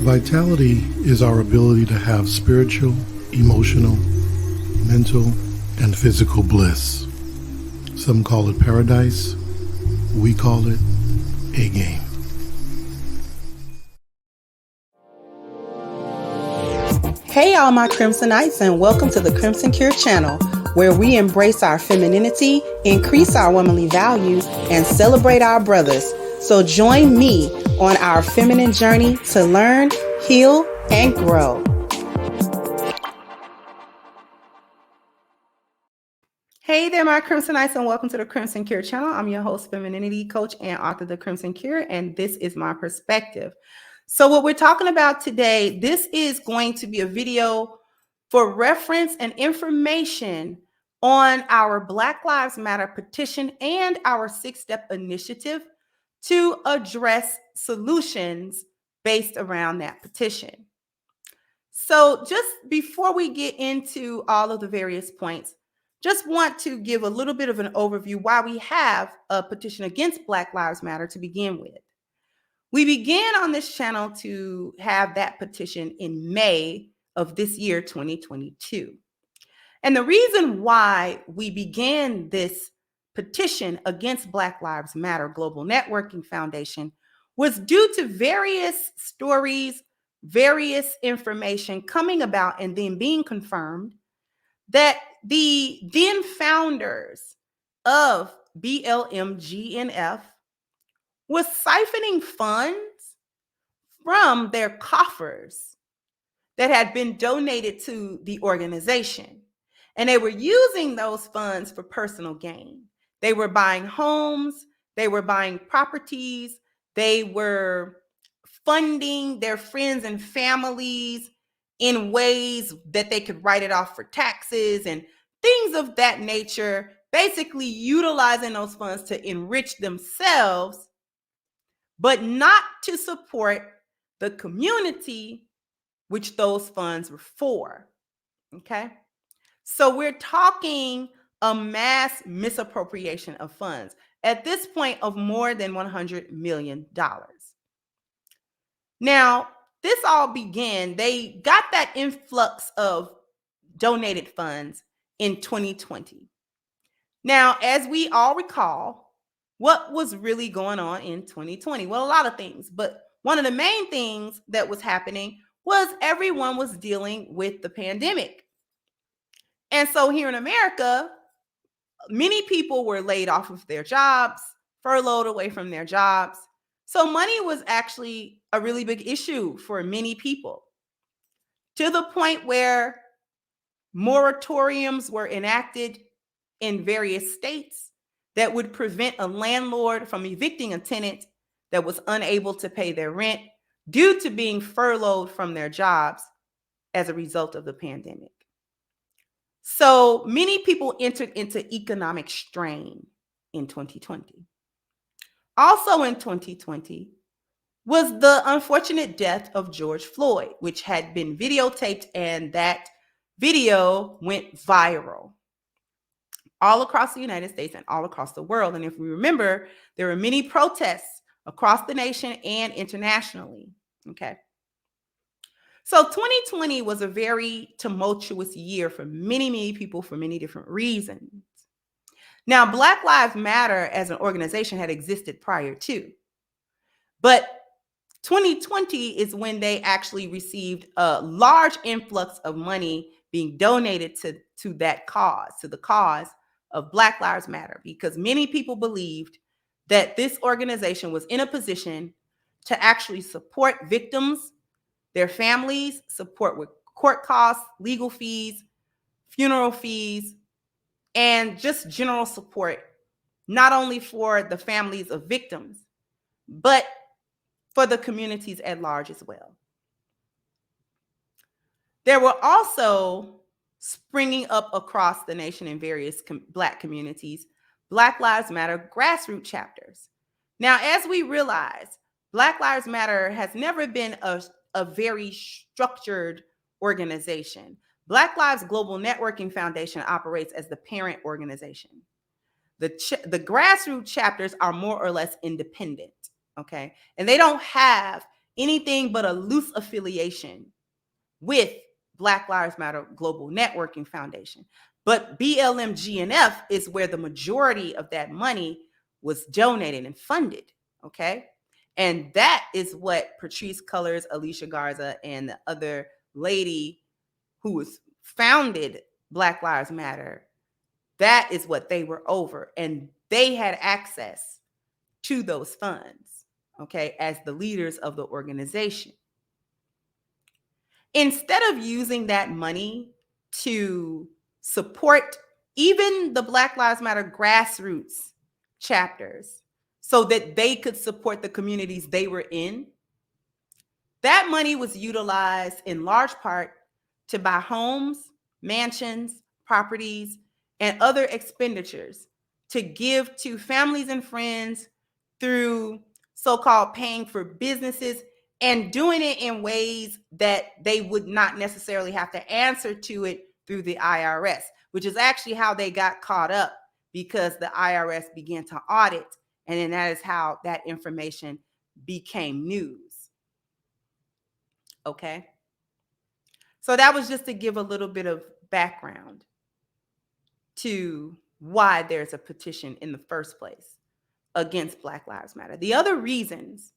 Vitality is our ability to have spiritual, emotional, mental, and physical bliss. Some call it paradise. We call it a game. Hey all my Crimsonites, and welcome to the Crimson Cure channel, where we embrace our femininity, increase our womanly value, and celebrate our brothers. So join me on our feminine journey to learn, heal, and grow. Hey there, my Crimsonites, and welcome to the Crimson Cure channel. I'm your host, femininity coach, and author of the Crimson Cure, and this is my perspective. So what we're talking about today, this is going to be a video for reference and information on our Black Lives Matter petition and our 6-step initiative to address solutions based around that petition. So just before we get into all of the various points, just want to give a little bit of an overview why we have a petition against Black Lives Matter to begin with. We began on this channel to have that petition in May of this year, 2022. And the reason why we began this petition against Black Lives Matter Global Networking Foundation was due to various stories, various information coming about and then being confirmed that the then founders of BLMGNF was siphoning funds from their coffers that had been donated to the organization. And they were using those funds for personal gain. They were buying homes, they were buying properties, they were funding their friends and families in ways that they could write it off for taxes and things of that nature, basically utilizing those funds to enrich themselves, but not to support the community which those funds were for. Okay? So we're talking a mass misappropriation of funds at this point of more than $100 million. Now, this all began, they got that influx of donated funds in 2020. Now, as we all recall, what was really going on in 2020? Well, a lot of things, but one of the main things that was happening was everyone was dealing with the pandemic. And so here in America, many people were laid off of their jobs, furloughed away from their jobs. So money was actually a really big issue for many people, to the point where moratoriums were enacted in various states that would prevent a landlord from evicting a tenant that was unable to pay their rent due to being furloughed from their jobs as a result of the pandemic. So many people entered into economic strain in 2020. Also in 2020 was the unfortunate death of George Floyd, which had been videotaped, and that video went viral all across the United States and all across the world. And if we remember, there were many protests across the nation and internationally. Okay. So 2020 was a very tumultuous year for many, many people for many different reasons. Now, Black Lives Matter as an organization had existed prior to, but 2020 is when they actually received a large influx of money being donated to that cause, to the cause of Black Lives Matter, because many people believed that this organization was in a position to actually support victims, their families, support with court costs, legal fees, funeral fees, and just general support, not only for the families of victims, but for the communities at large as well. There were also springing up across the nation in various Black communities, Black Lives Matter grassroots chapters. Now, as we realize, Black Lives Matter has never been a very structured organization. Black Lives Global Networking Foundation operates as the parent organization. The grassroots chapters are more or less independent, okay? And they don't have anything but a loose affiliation with Black Lives Matter Global Networking Foundation. But BLMGNF is where the majority of that money was donated and funded, okay? And that is what Patrisse Cullors, Alicia Garza, and the other lady who was founded Black Lives Matter, that is what they were over. And they had access to those funds, okay, as the leaders of the organization. Instead of using that money to support even the Black Lives Matter grassroots chapters so that they could support the communities they were in, that money was utilized in large part to buy homes, mansions, properties, and other expenditures to give to families and friends through so-called paying for businesses and doing it in ways that they would not necessarily have to answer to it through the IRS, which is actually how they got caught up because the IRS began to audit. And then that is how that information became news. Okay. So that was just to give a little bit of background to why there's a petition in the first place against Black Lives Matter. The other reasons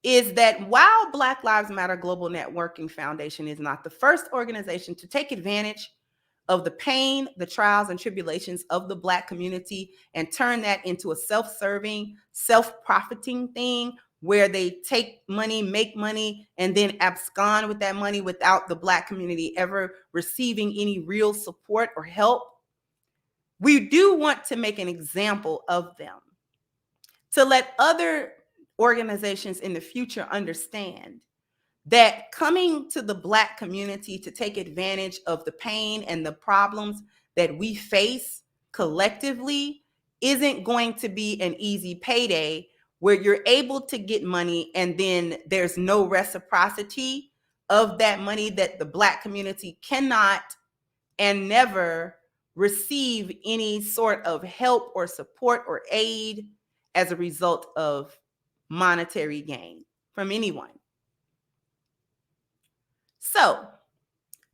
is that while Black Lives Matter Global Networking Foundation is not the first organization to take advantage of the pain, the trials, and tribulations of the Black community and turn that into a self-serving, self-profiting thing where they take money, make money, and then abscond with that money without the Black community ever receiving any real support or help, we do want to make an example of them to let other organizations in the future understand that coming to the Black community to take advantage of the pain and the problems that we face collectively isn't going to be an easy payday where you're able to get money and then there's no reciprocity of that money, that the Black community cannot and never receive any sort of help or support or aid as a result of monetary gain from anyone. So,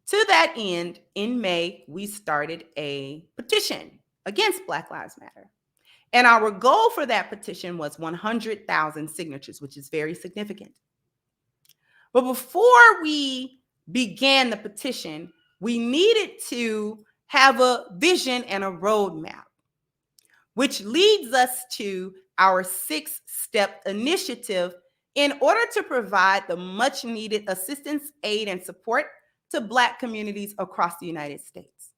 to that end, in May, we started a petition against Black Lives Matter. And our goal for that petition was 100,000 signatures, which is very significant. But before we began the petition, we needed to have a vision and a roadmap, which leads us to our 6-step initiative in order to provide the much needed assistance, aid, and support to Black communities across the United States.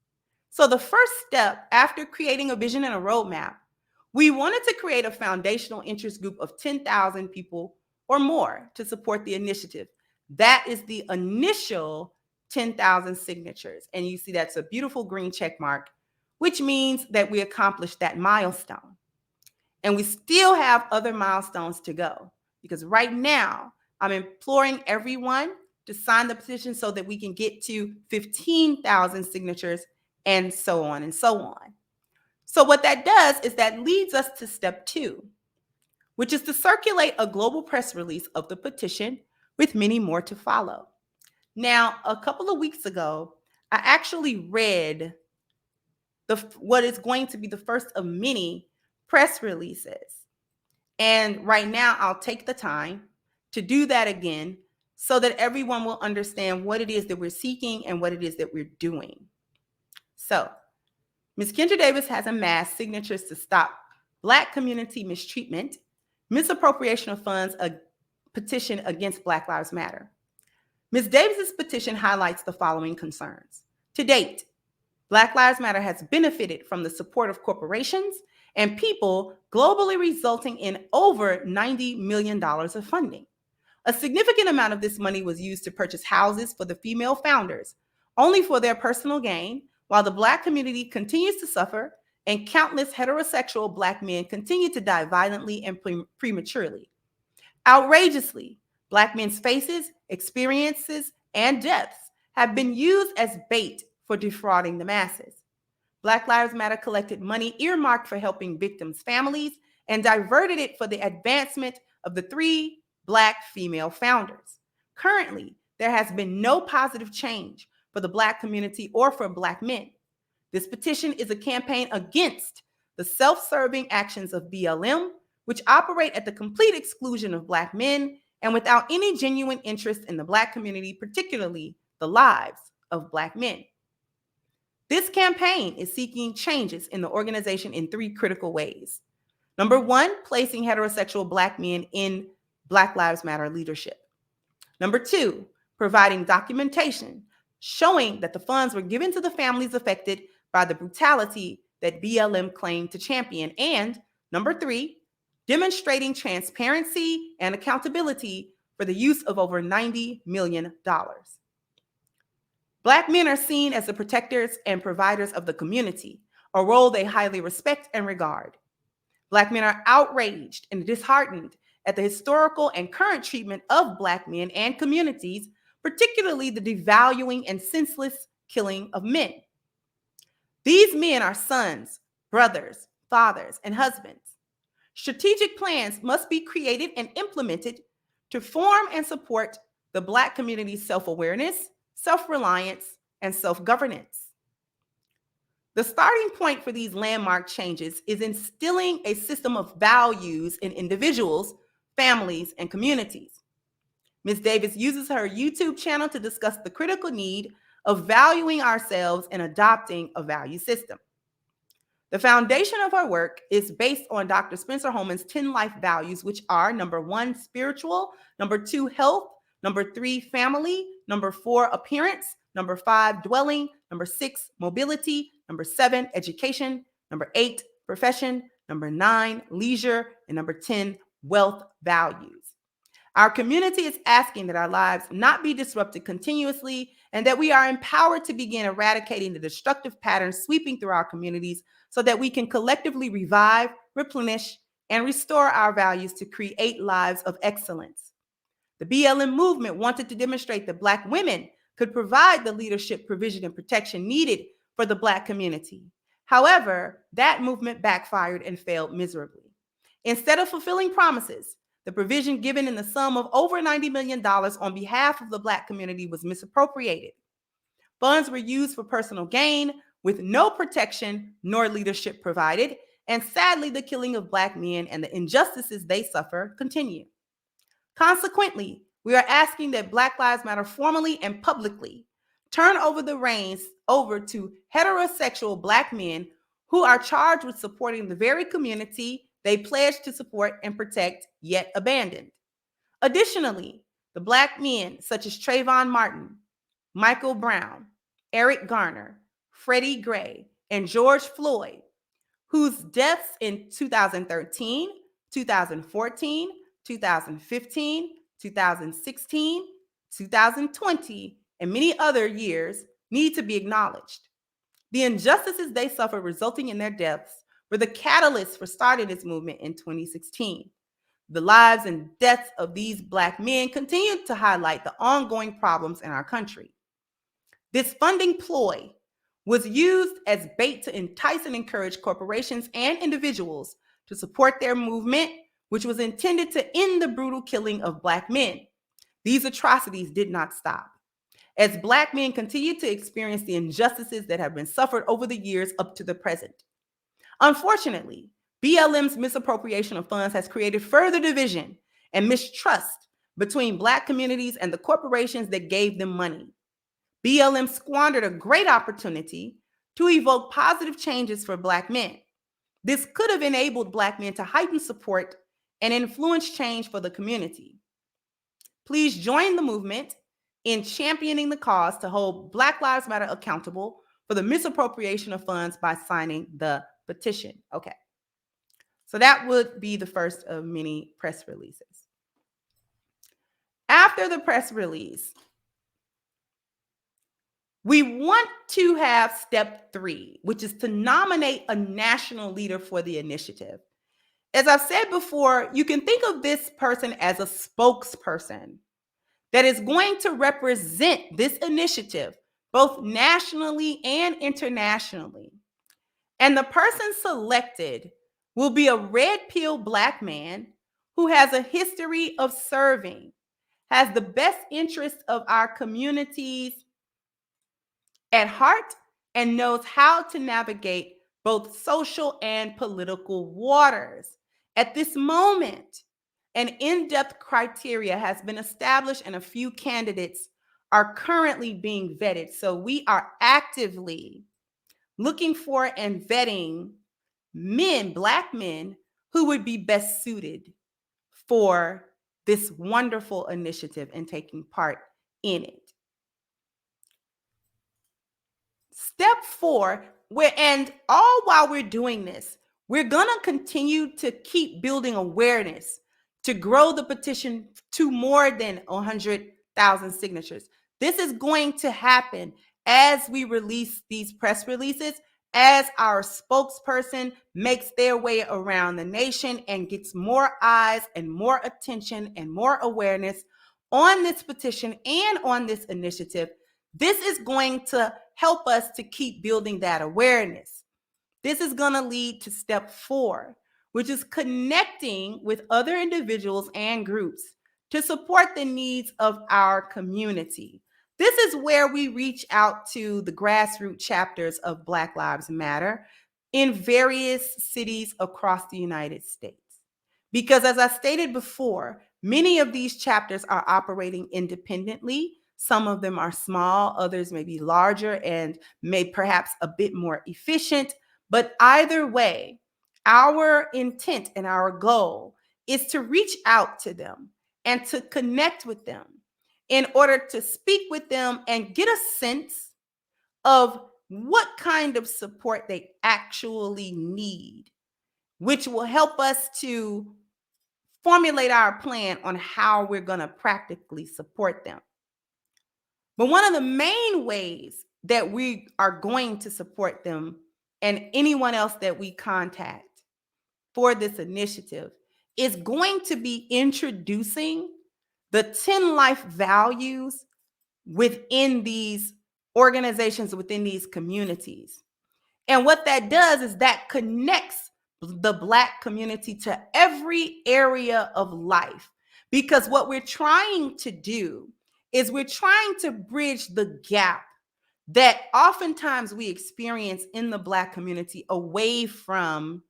So the first step after creating a vision and a roadmap, we wanted to create a foundational interest group of 10,000 people or more to support the initiative. That is the initial 10,000 signatures. And you see that's a beautiful green check mark, which means that we accomplished that milestone. And we still have other milestones to go, because right now I'm imploring everyone to sign the petition so that we can get to 15,000 signatures and so on and so on. So what that does is that leads us to step 2, which is to circulate a global press release of the petition with many more to follow. Now, a couple of weeks ago, I actually read what is going to be the first of many press releases. And right now, I'll take the time to do that again so that everyone will understand what it is that we're seeking and what it is that we're doing. So, Ms. Kendra Davis has amassed signatures to stop Black community mistreatment, misappropriation of funds, a petition against Black Lives Matter. Ms. Davis's petition highlights the following concerns. To date, Black Lives Matter has benefited from the support of corporations and people globally, resulting in over $90 million of funding. A significant amount of this money was used to purchase houses for the female founders, only for their personal gain, while the Black community continues to suffer and countless heterosexual Black men continue to die violently and prematurely. Outrageously, Black men's faces, experiences, and deaths have been used as bait for defrauding the masses. Black Lives Matter collected money earmarked for helping victims' families and diverted it for the advancement of the 3 Black female founders. Currently, there has been no positive change for the Black community or for Black men. This petition is a campaign against the self-serving actions of BLM, which operate at the complete exclusion of Black men and without any genuine interest in the Black community, particularly the lives of Black men. This campaign is seeking changes in the organization in 3 critical ways. Number 1, placing heterosexual Black men in Black Lives Matter leadership. Number 2, providing documentation showing that the funds were given to the families affected by the brutality that BLM claimed to champion. And number 3, demonstrating transparency and accountability for the use of over $90 million. Black men are seen as the protectors and providers of the community, a role they highly respect and regard. Black men are outraged and disheartened at the historical and current treatment of Black men and communities, particularly the devaluing and senseless killing of men. These men are sons, brothers, fathers, and husbands. Strategic plans must be created and implemented to form and support the Black community's self-awareness, self-reliance, and self-governance. The starting point for these landmark changes is instilling a system of values in individuals, families, and communities. Ms. Davis uses her YouTube channel to discuss the critical need of valuing ourselves and adopting a value system. The foundation of her work is based on Dr. Spencer Holman's 10 life values, which are number 1, spiritual, number 2, health, number 3, family, number 4, appearance, number 5, dwelling, number 6, mobility, number 7, education, number 8, profession, number 9, leisure, and number 10, wealth values. Our community is asking that our lives not be disrupted continuously and that we are empowered to begin eradicating the destructive patterns sweeping through our communities so that we can collectively revive, replenish, and restore our values to create lives of excellence. The BLM movement wanted to demonstrate that Black women could provide the leadership, provision, and protection needed for the Black community. However, that movement backfired and failed miserably. Instead of fulfilling promises, the provision given in the sum of over $90 million on behalf of the Black community was misappropriated. Funds were used for personal gain with no protection nor leadership provided, and sadly, the killing of Black men and the injustices they suffer continue. Consequently, we are asking that Black Lives Matter formally and publicly turn over the reins over to heterosexual Black men who are charged with supporting the very community they pledged to support and protect, yet abandoned. Additionally, the Black men such as Trayvon Martin, Michael Brown, Eric Garner, Freddie Gray, and George Floyd, whose deaths in 2013, 2014, 2015, 2016, 2020, and many other years need to be acknowledged. The injustices they suffered resulting in their deaths were the catalyst for starting this movement in 2016. The lives and deaths of these Black men continue to highlight the ongoing problems in our country. This funding ploy was used as bait to entice and encourage corporations and individuals to support their movement, which was intended to end the brutal killing of Black men. These atrocities did not stop, as Black men continue to experience the injustices that have been suffered over the years up to the present. Unfortunately, BLM's misappropriation of funds has created further division and mistrust between Black communities and the corporations that gave them money. BLM squandered a great opportunity to evoke positive changes for Black men. This could have enabled Black men to heighten support and influence change for the community. Please join the movement in championing the cause to hold Black Lives Matter accountable for the misappropriation of funds by signing the petition. Okay, so that would be the first of many press releases. After the press release, we want to have step 3, which is to nominate a national leader for the initiative. As I've said before, you can think of this person as a spokesperson that is going to represent this initiative both nationally and internationally. And the person selected will be a red pill Black man who has a history of serving, has the best interests of our communities at heart, and knows how to navigate both social and political waters. At this moment, an in-depth criteria has been established and a few candidates are currently being vetted. So we are actively looking for and vetting men, Black men, who would be best suited for this wonderful initiative and taking part in it. Step 4, and all while we're doing this, we're going to continue to keep building awareness to grow the petition to more than 100,000 signatures. This is going to happen as we release these press releases, as our spokesperson makes their way around the nation and gets more eyes and more attention and more awareness on this petition and on this initiative. This is going to help us to keep building that awareness. This is going to lead to step 4, which is connecting with other individuals and groups to support the needs of our community. This is where we reach out to the grassroots chapters of Black Lives Matter in various cities across the United States. Because as I stated before, many of these chapters are operating independently. Some of them are small, others may be larger and may perhaps a bit more efficient. But either way, our intent and our goal is to reach out to them and to connect with them in order to speak with them and get a sense of what kind of support they actually need, which will help us to formulate our plan on how we're going to practically support them. But one of the main ways that we are going to support them and anyone else that we contact for this initiative is going to be introducing the 10 life values within these organizations, within these communities. And what that does is that connects the Black community to every area of life. Because what we're trying to do is we're trying to bridge the gap that oftentimes we experience in the Black community away from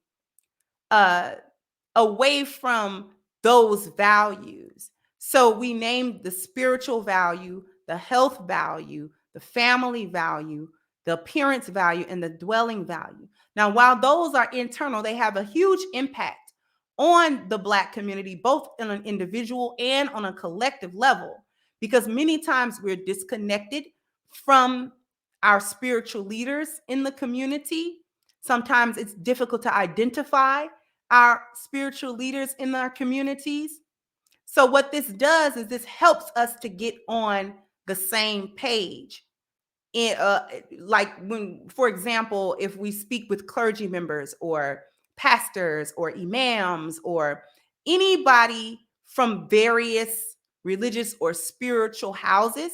those values. So we named the spiritual value, the health value, the family value, the appearance value, and the dwelling value. Now, while those are internal, they have a huge impact on the Black community, both on an individual and on a collective level, because many times we're disconnected from our spiritual leaders in the community. Sometimes it's difficult to identify our spiritual leaders in our communities. So what this does is this helps us to get on the same page. Like when, for example, if we speak with clergy members or pastors or imams or anybody from various religious or spiritual houses,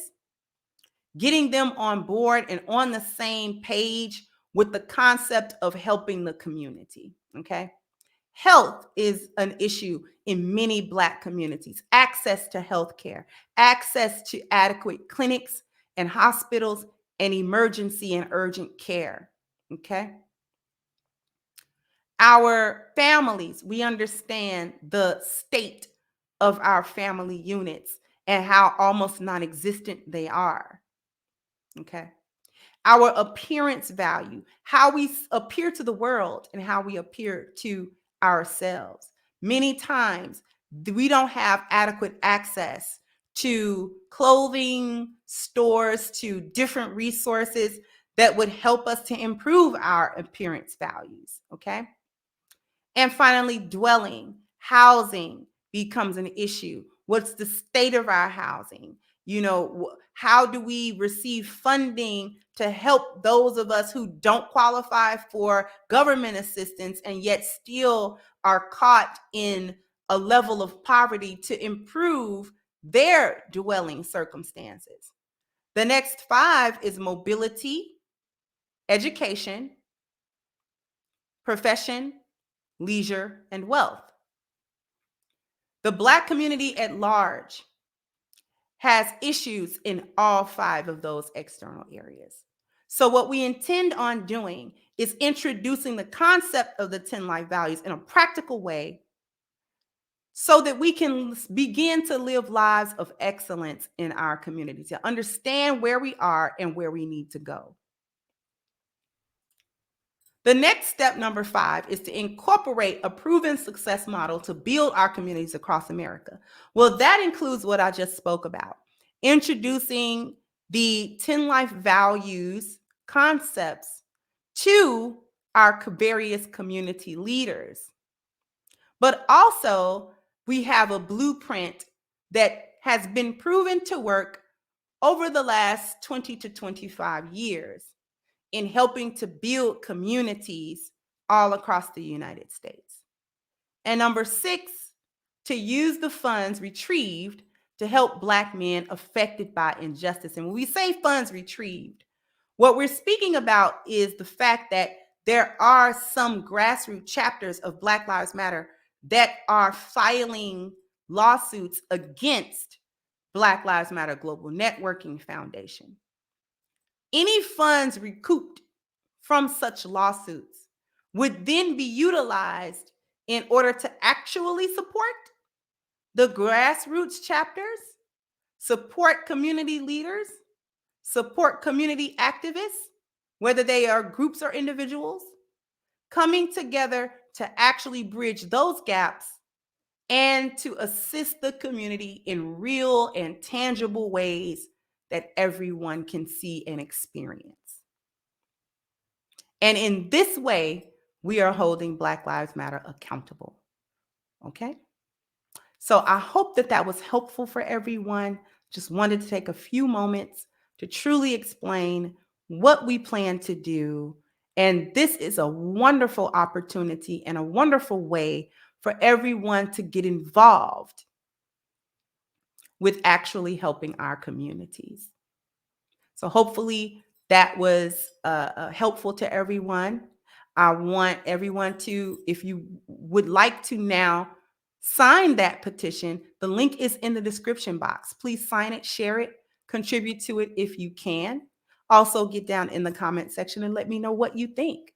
getting them on board and on the same page with the concept of helping the community, okay? Health is an issue in many Black communities. Access to health care, access to adequate clinics and hospitals, and emergency and urgent care, okay? Our families, we understand the state of our family units and how almost non-existent they are, okay? Our appearance value, how we appear to the world and how we appear to ourselves. Many times we don't have adequate access to clothing stores, to different resources that would help us to improve our appearance values, okay? And finally, dwelling, housing becomes an issue. What's the state of our housing? You know, how do we receive funding to help those of us who don't qualify for government assistance and yet still are caught in a level of poverty to improve their dwelling circumstances? The next 5 is mobility, education, profession, leisure, and wealth. The Black community at large has issues in all 5 of those external areas. So what we intend on doing is introducing the concept of the 10 life values in a practical way so that we can begin to live lives of excellence in our community, to understand where we are and where we need to go. The next step, number 5, is to incorporate a proven success model to build our communities across America. Well, that includes what I just spoke about, introducing the 10 life values concepts to our various community leaders. But also, we have a blueprint that has been proven to work over the last 20 to 25 years in helping to build communities all across the United States. And number 6, to use the funds retrieved to help Black men affected by injustice. And when we say funds retrieved, what we're speaking about is the fact that there are some grassroots chapters of Black Lives Matter that are filing lawsuits against Black Lives Matter Global Networking Foundation. Any funds recouped from such lawsuits would then be utilized in order to actually support the grassroots chapters, support community leaders, support community activists, whether they are groups or individuals, coming together to actually bridge those gaps and to assist the community in real and tangible ways that everyone can see and experience. And in this way, we are holding Black Lives Matter accountable. Okay? So I hope that that was helpful for everyone. Just wanted to take a few moments to truly explain what we plan to do. And this is a wonderful opportunity and a wonderful way for everyone to get involved with actually helping our communities. So hopefully that was helpful to everyone. I want everyone to, if you would like to now sign that petition, the link is in the description box. Please sign it, share it, contribute to it if you can. Also get down in the comment section and let me know what you think.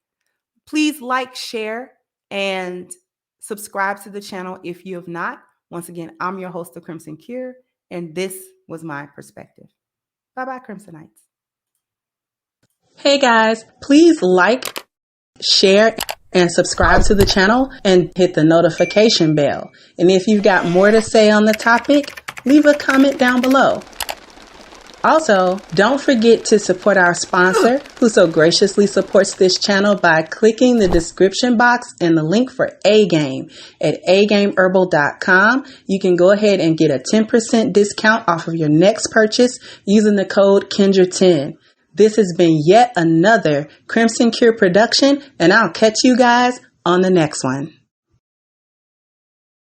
Please like, share, and subscribe to the channel if you have not. Once again, I'm your host, The Crimson Cure, and this was my perspective. Bye-bye, Crimsonites. Hey guys, please like, share, and subscribe to the channel and hit the notification bell. And if you've got more to say on the topic, leave a comment down below. Also, don't forget to support our sponsor who so graciously supports this channel by clicking the description box and the link for A-Game at agameherbal.com. You can go ahead and get a 10% discount off of your next purchase using the code Kendra10. This has been yet another Crimson Cure production, and I'll catch you guys on the next one.